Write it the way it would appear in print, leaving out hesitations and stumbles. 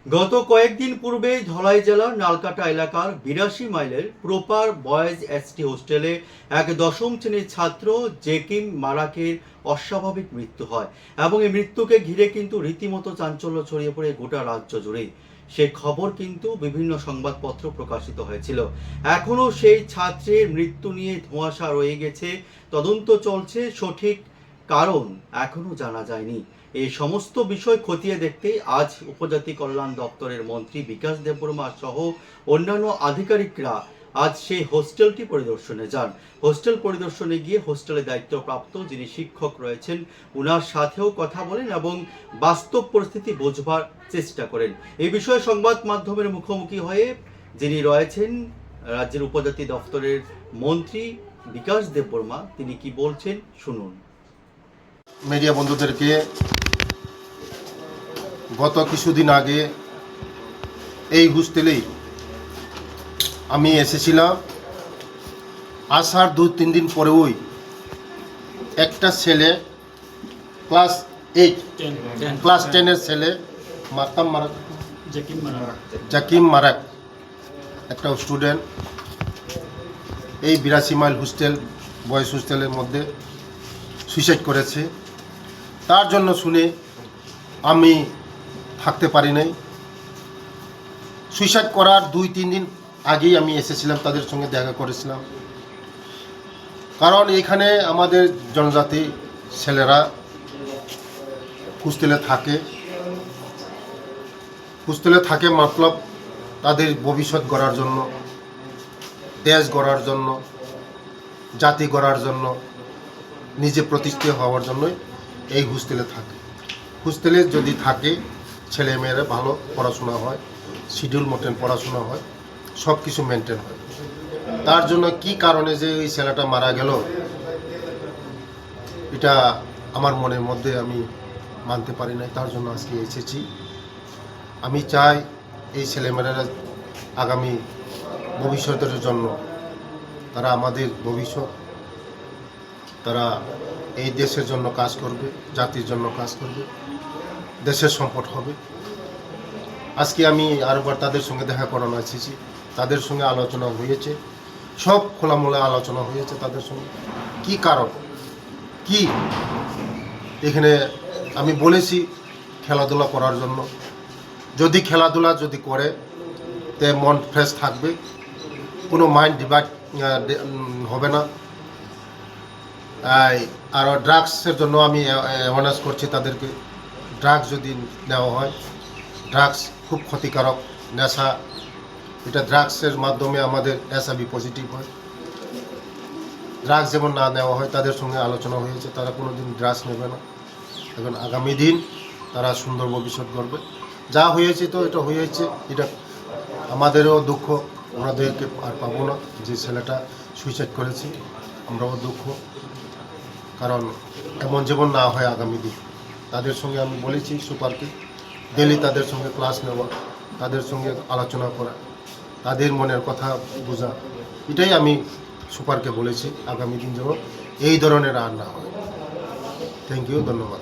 গত কয়েকদিন পূর্বে ধলাই জেলার নালকাটা এলাকার ৮২ মাইলের প্রপার বয়েজ এসটি হোস্টেলে এক দশম শ্রেণীর ছাত্র জেকিম মারাকের অস্বাভাবিক মৃত্যু হয় এবং এই মৃত্যুকে ঘিরে কিন্তু রীতিমতো চাঞ্চল্য ছড়িয়ে পড়ে গোটা রাজ্য জুড়েই। সে খবর কিন্তু বিভিন্ন সংবাদপত্র প্রকাশিত হয়েছিল। এখনও সেই ছাত্রের মৃত্যু নিয়ে ধোঁয়াশা রয়ে গেছে, তদন্ত চলছে, সঠিক কারণ এখনও জানা যায়নি। এই সমস্ত বিষয় খতিয়ে দেখতে আজ উপজাতি কল্যাণ দপ্তরের মন্ত্রী বিকাশ দেববর্মা সহ অন্যান্য আধিকারিকরা আজ সেই হোস্টেলটি পরিদর্শনে যান। হোস্টেল পরিদর্শনে গিয়ে হোস্টেলে দায়িত্বপ্রাপ্ত যিনি শিক্ষক রয়েছেন ওনার সাথেও কথা বলেন এবং বাস্তব পরিস্থিতি বোঝবার চেষ্টা করেন। এই বিষয়ে সংবাদ মাধ্যমের মুখোমুখি হয়ে যিনি রয়েছেন রাজ্যের উপজাতি দপ্তরের মন্ত্রী বিকাশ দেববর্মা, তিনি কি বলছেন শুনুন। মিডিয়া বন্ধুদেরকে গত কিছুদিন আগে এই হোস্টেলেই আমি এসেছিলাম। আসার 2-3 দিন পরেই একটা ছেলে ক্লাস 10-এর ছেলে জাকিম মারাক একটা স্টুডেন্ট এই ৮২ মাইল হোস্টেল বয়েজ হোস্টেলের মধ্যে সুইসাইড করেছে। তার জন্য শুনে আমি থাকতে পারি নাই। সুইসাইড করার 2-3 দিন আগেই আমি এসেছিলাম, তাদের সঙ্গে দেখা করেছিলাম। কারণ এখানে আমাদের জনজাতি ছেলেরা হোস্টেলে থাকে মতলব তাদের ভবিষ্যৎ গড়ার জন্য, দেশ গড়ার জন্য, জাতি গড়ার জন্য, নিজে প্রতিষ্ঠিত হওয়ার জন্যই এই হোস্টেলে থাকে। হোস্টেলে যদি থাকে ছেলেমেয়েরা ভালো পড়াশোনা হয়, শিডিউল মতন পড়াশোনা হয়, সব কিছু মেনটেন হয়। তার জন্য কি কারণে যে এই ছেলেটা মারা গেল এটা আমার মনের মধ্যে আমি মানতে পারি নাই। তার জন্য আজকে এসেছি। আমি চাই এই ছেলেমেয়েরা আগামী ভবিষ্যতের জন্য, তারা আমাদের ভবিষ্যৎ, তারা এই দেশের জন্য কাজ করবে, জাতির জন্য কাজ করবে, দেশের সম্পদ হবে। আজকে আমি আরেকবার তাদের সঙ্গে দেখা করানো এসেছি। তাদের সঙ্গে আলোচনা হয়েছে, সব খোলামেলা আলোচনা হয়েছে তাদের সঙ্গে। কি কারণ কি এখানে আমি বলেছি খেলাধুলা করার জন্য। যদি খেলাধুলা যদি করে তে মন ফ্রেশ থাকবে, কোনো মাইন্ড ডিভাইড হবে না। আর ড্রাগসের জন্য আমি অ্যাওয়ারনেস করছি তাদেরকে। ড্রাগস যদি নেওয়া হয়, ড্রাগস খুব ক্ষতিকারক নেশা। এটা ড্রাগসের মাধ্যমে আমাদের এসআইভি পজিটিভ হয়। ড্রাগস যেমন না নেওয়া হয়, তাদের সঙ্গে আলোচনা হয়েছে, তারা কোনো দিন ড্রাগস নেবে না। এখন আগামী দিন তারা সুন্দর ভবিষ্যৎ গড়বে। যা হয়েছে তো এটা হয়েছে, এটা আমাদেরও দুঃখ, ওনাদেরকে আর পাবো না। যে ছেলেটা সুইসাইড করেছে আমরাও দুঃখ, কারণ এমন যেমন না হয় আগামী দিন। তাদের সঙ্গে আমি বলেছি সুপারকে ডেলি তাদের সঙ্গে ক্লাস নেওয়া, তাদের সঙ্গে আলোচনা করা, তাদের মনের কথা বোঝা। এটাই আমি সুপারকে বলেছি, আগামী দিন যেন এই ধরনের আর না হয়। থ্যাংক ইউ, ধন্যবাদ।